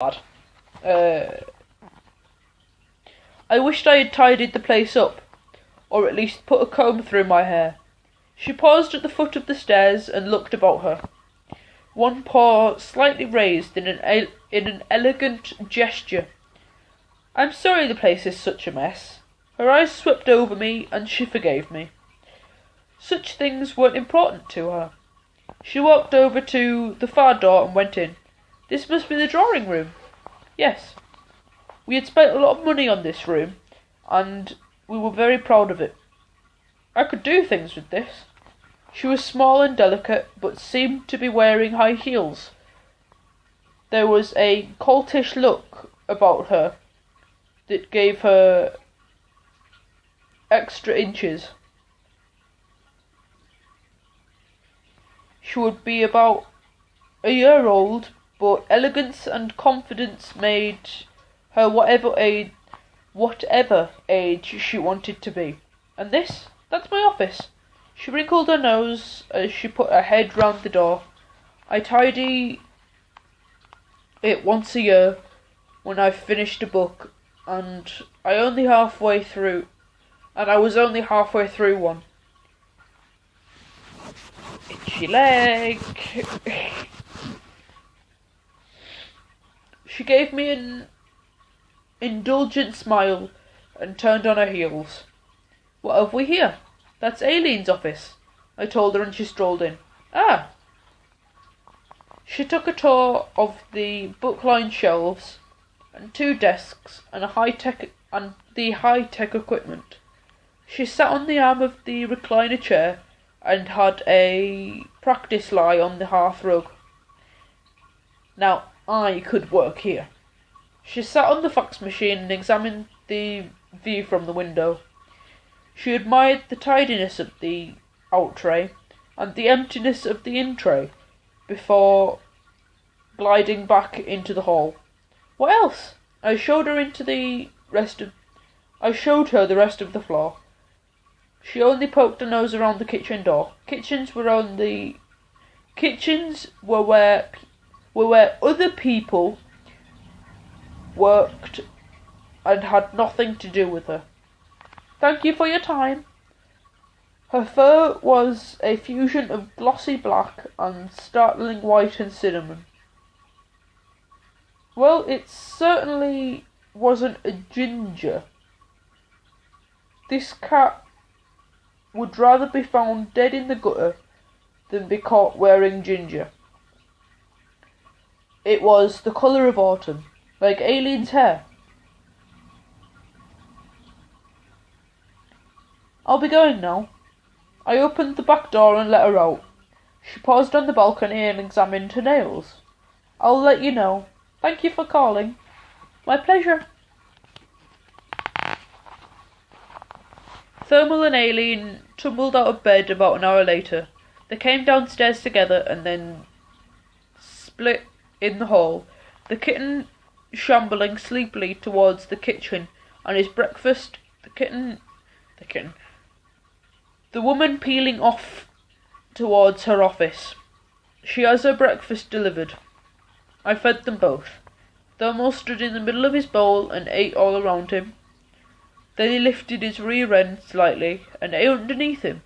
bad. I wished I had tidied the place up, or at least put a comb through my hair. She paused at the foot of the stairs and looked about her, one paw slightly raised in an elegant gesture. I'm sorry the place is such a mess. Her eyes swept over me, and she forgave me. Such things weren't important to her. She walked over to the far door and went in. This must be the drawing room. Yes. We had spent a lot of money on this room, and we were very proud of it. I could do things with this. She was small and delicate, but seemed to be wearing high heels. There was a coltish look about her that gave her extra inches. She would be about a year old, but elegance and confidence made her whatever age she wanted to be. And that's my office. She wrinkled her nose as she put her head round the door. I tidy it once a year when I've finished a book, and I was only halfway through one. Itchy leg. She gave me an indulgent smile and turned on her heels. What have we here? That's Aileen's office, I told her, and she strolled in. Ah! She took a tour of the book-lined shelves and 2 desks and the high-tech equipment. She sat on the arm of the recliner chair and had a practice lie on the hearth rug. Now I could work here. She sat on the fax machine and examined the view from the window. She admired the tidiness of the out tray and the emptiness of the in tray before gliding back into the hall. What else? I showed her the rest of the floor. She only poked her nose around the kitchen door. Kitchens were where other people worked and had nothing to do with her. Thank you for your time. Her fur was a fusion of glossy black and startling white and cinnamon. Well, it certainly wasn't a ginger. This cat would rather be found dead in the gutter than be caught wearing ginger. It was the colour of autumn, like Aileen's hair. I'll be going now. I opened the back door and let her out. She paused on the balcony and examined her nails. I'll let you know. Thank you for calling. My pleasure. Thermal and Aileen tumbled out of bed about an hour later. They came downstairs together and then split in the hall, the kitten shambling sleepily towards the kitchen and his breakfast, the woman peeling off towards her office. She has her breakfast delivered. I fed them both. Thermal stood in the middle of his bowl and ate all around him. Then he lifted his rear end slightly and ate underneath him.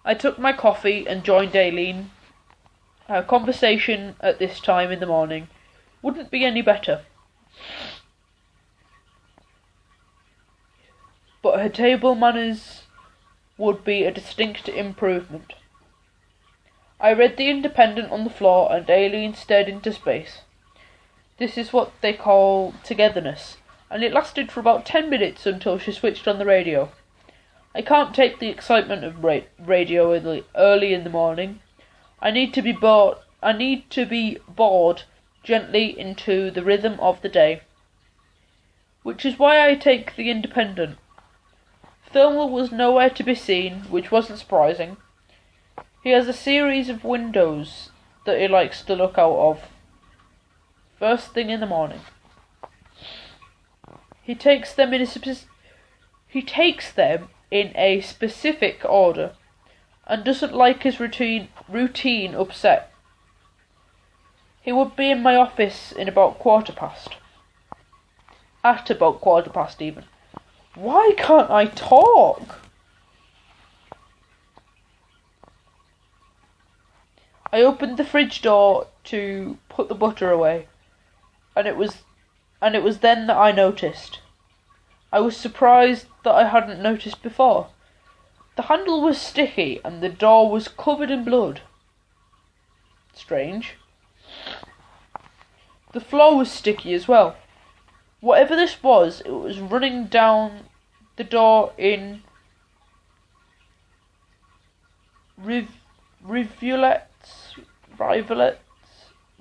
I took my coffee and joined Aileen. Our conversation at this time in the morning wouldn't be any better. But her table manners would be a distinct improvement. I read The Independent on the floor and Aileen stared into space. This is what they call togetherness, and it lasted for about 10 minutes until she switched on the radio. I can't take the excitement of radio early in the morning. I need to be bored gently into the rhythm of the day. Which is why I take The Independent. Thermal was nowhere to be seen, which wasn't surprising. He has a series of windows that he likes to look out of first thing in the morning. He takes them in a specific order and doesn't like his routine upset. He would be in my office in about 1/4 past. At about 1/4 past, even. Why can't I talk? I opened the fridge door to put the butter away, and it was then that I noticed. I was surprised that I hadn't noticed before. The handle was sticky and the door was covered in blood. Strange. The floor was sticky as well. Whatever this was, it was running down the door in rivulets,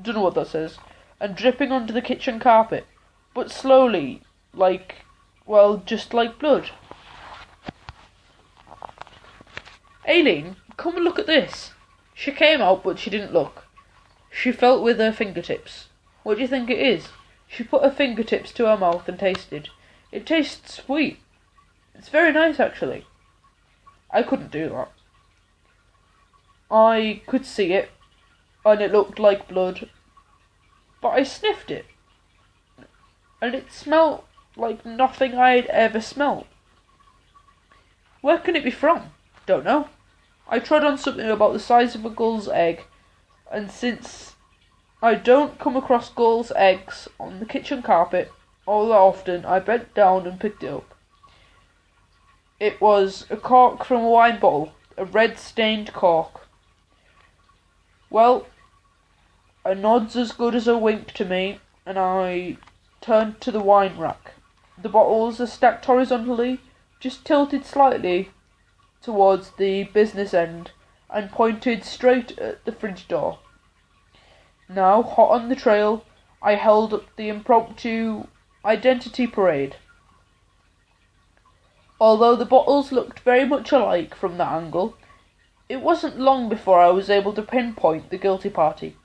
don't know what that says, and dripping onto the kitchen carpet, but slowly, just like blood. Aileen, come and look at this. She came out, but she didn't look. She felt with her fingertips. What do you think it is? She put her fingertips to her mouth and tasted. It tastes sweet. It's very nice, actually. I couldn't do that. I could see it, and it looked like blood, but I sniffed it, and it smelled like nothing I'd ever smelled. Where can it be from? Don't know. I trod on something about the size of a gull's egg, and since I don't come across gull's eggs on the kitchen carpet all that often, I bent down and picked it up. It was a cork from a wine bottle, a red-stained cork. Well, a nod's as good as a wink to me, and I turned to the wine rack. The bottles are stacked horizontally, just tilted slightly towards the business end, and pointed straight at the fridge door. Now, hot on the trail, I held up the impromptu identity parade. Although the bottles looked very much alike from that angle, it wasn't long before I was able to pinpoint the guilty party.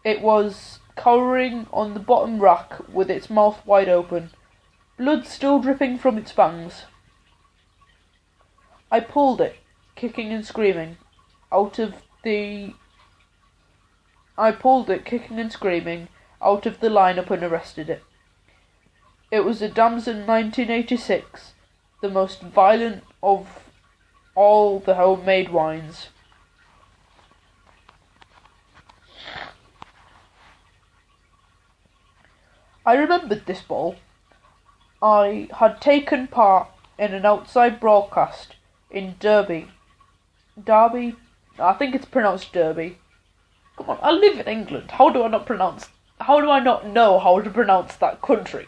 It was cowering on the bottom rack with its mouth wide open, blood still dripping from its fangs. I pulled it, kicking and screaming, out of the lineup and arrested it. It was a Damson 1986, the most violent of all the homemade wines. I remembered this ball. I had taken part in an outside broadcast in Derby. I think it's pronounced Derby. Come on, I live in England. How do I not know how to pronounce that country?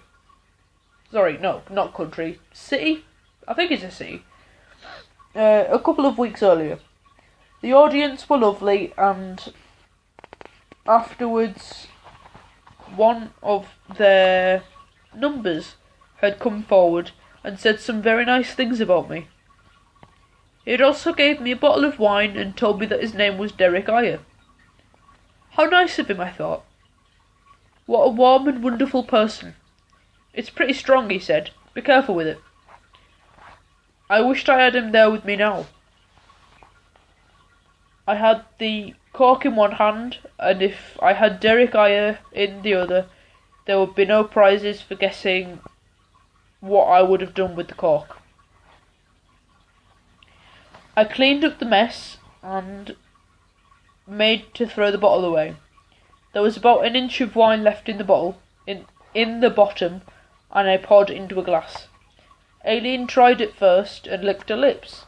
Sorry, no, not country. City? I think it's a city. A couple of weeks earlier. The audience were lovely, and afterwards one of their numbers had come forward and said some very nice things about me. He also gave me a bottle of wine and told me that his name was Deric. How nice of him, I thought. What a warm and wonderful person. It's pretty strong, he said. Be careful with it. I wished I had him there with me now. I had the cork in one hand, and if I had Deric in the other, there would be no prizes for guessing what I would have done with the cork. I cleaned up the mess and made to throw the bottle away. There was about an inch of wine left in the bottle, in the bottom, and I poured it into a glass. Aileen tried it first and licked her lips.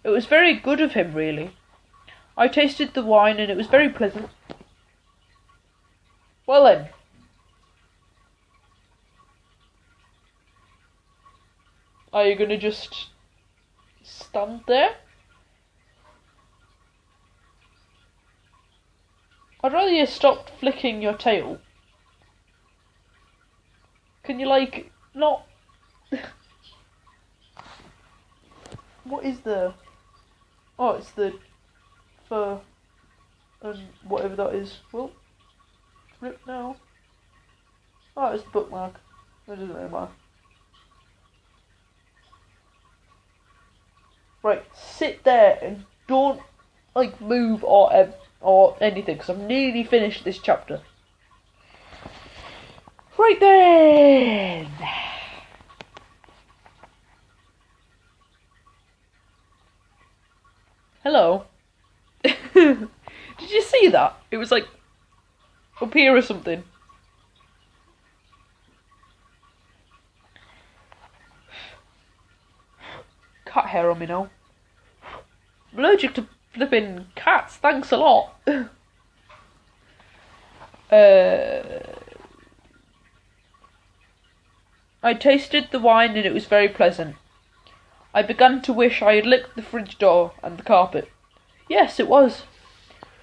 It was very good of him, really. I tasted the wine and it was very pleasant. Well then. Are you gonna just stand there? I'd rather you stopped flicking your tail. Can you not... What is the... Oh, it's the fur and whatever that is. Well, rip now. Oh, it's the bookmark. It doesn't really matter. Right, sit there and don't move or or anything, because I've nearly finished this chapter. Right then. Hello. Did you see that? It was like up here or something. Cat hair on me now. I'm allergic to flipping cats, thanks a lot. I tasted the wine and it was very pleasant. I began to wish I had licked the fridge door and the carpet. Yes, it was.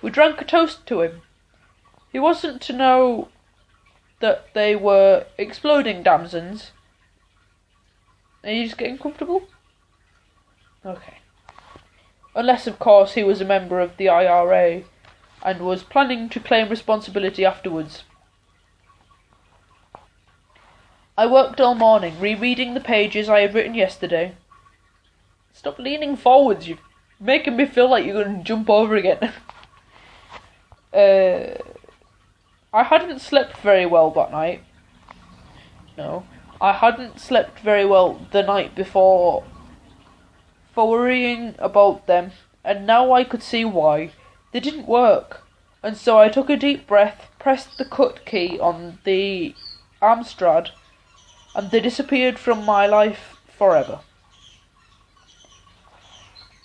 We drank a toast to him. He wasn't to know that they were exploding damsons. Are you just getting comfortable? Okay. Unless, of course, he was a member of the IRA and was planning to claim responsibility afterwards. I worked all morning, rereading the pages I had written yesterday. Stop leaning forwards, you're making me feel like you're going to jump over again. I hadn't slept very well that night. No, I hadn't slept very well the night before for worrying about them, and now I could see why. They didn't work, and so I took a deep breath, pressed the cut key on the Amstrad, and they disappeared from my life forever.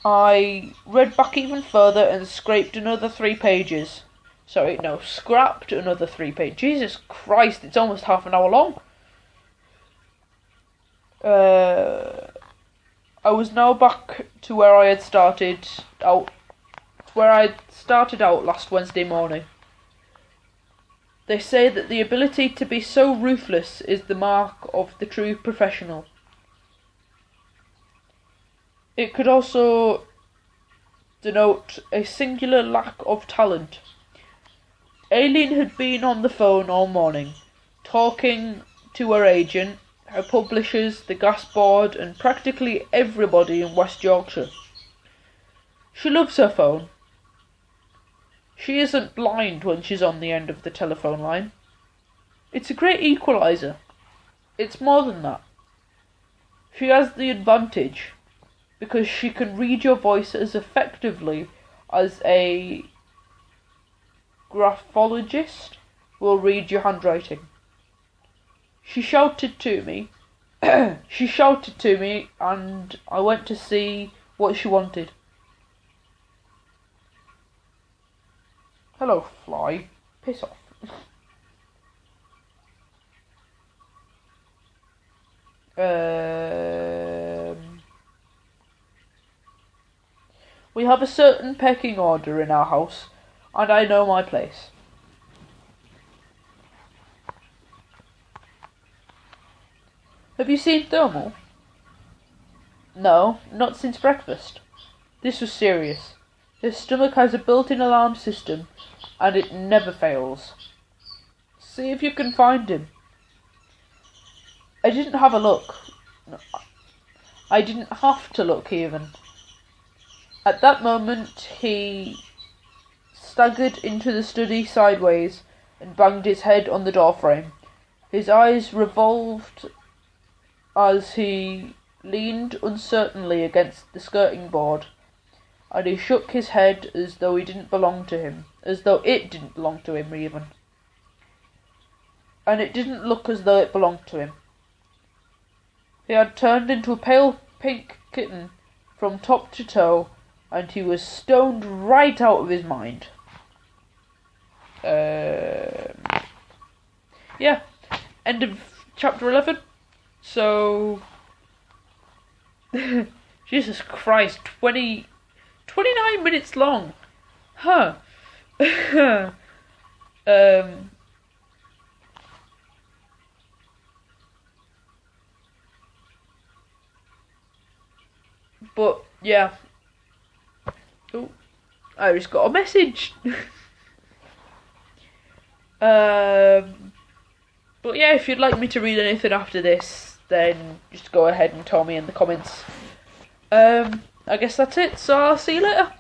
I read back even further and scraped another 3 pages. Sorry, no, scrapped another 3 pages. Jesus Christ, it's almost half an hour long. I was now back to where I had started out last Wednesday morning. They say that the ability to be so ruthless is the mark of the true professional. It could also denote a singular lack of talent. Aileen had been on the phone all morning, talking to her agent, her publishers, the gas board, and practically everybody in West Yorkshire. She loves her phone. She isn't blind when she's on the end of the telephone line. It's a great equaliser. It's more than that. She has the advantage because she can read your voice as effectively as a graphologist will read your handwriting. She shouted to me. She shouted to me, and I went to see what she wanted. Hello, fly. Piss off. We have a certain pecking order in our house, and I know my place. Have you seen Thermal? No, not since breakfast. This was serious. His stomach has a built-in alarm system, and it never fails. See if you can find him. I didn't have a look. No, I didn't have to look even. At that moment, he staggered into the study sideways and banged his head on the doorframe. His eyes revolved as he leaned uncertainly against the skirting board, and he shook his head as though he didn't belong to him, as though it didn't belong to him even. And it didn't look as though it belonged to him. He had turned into a pale pink kitten from top to toe, and he was stoned right out of his mind. Yeah, end of chapter 11. So, Jesus Christ, 29 minutes long. Huh. But, yeah. Oh, I just got a message. But yeah, if you'd like me to read anything after this, then just go ahead and tell me in the comments. I guess that's it, so I'll see you later.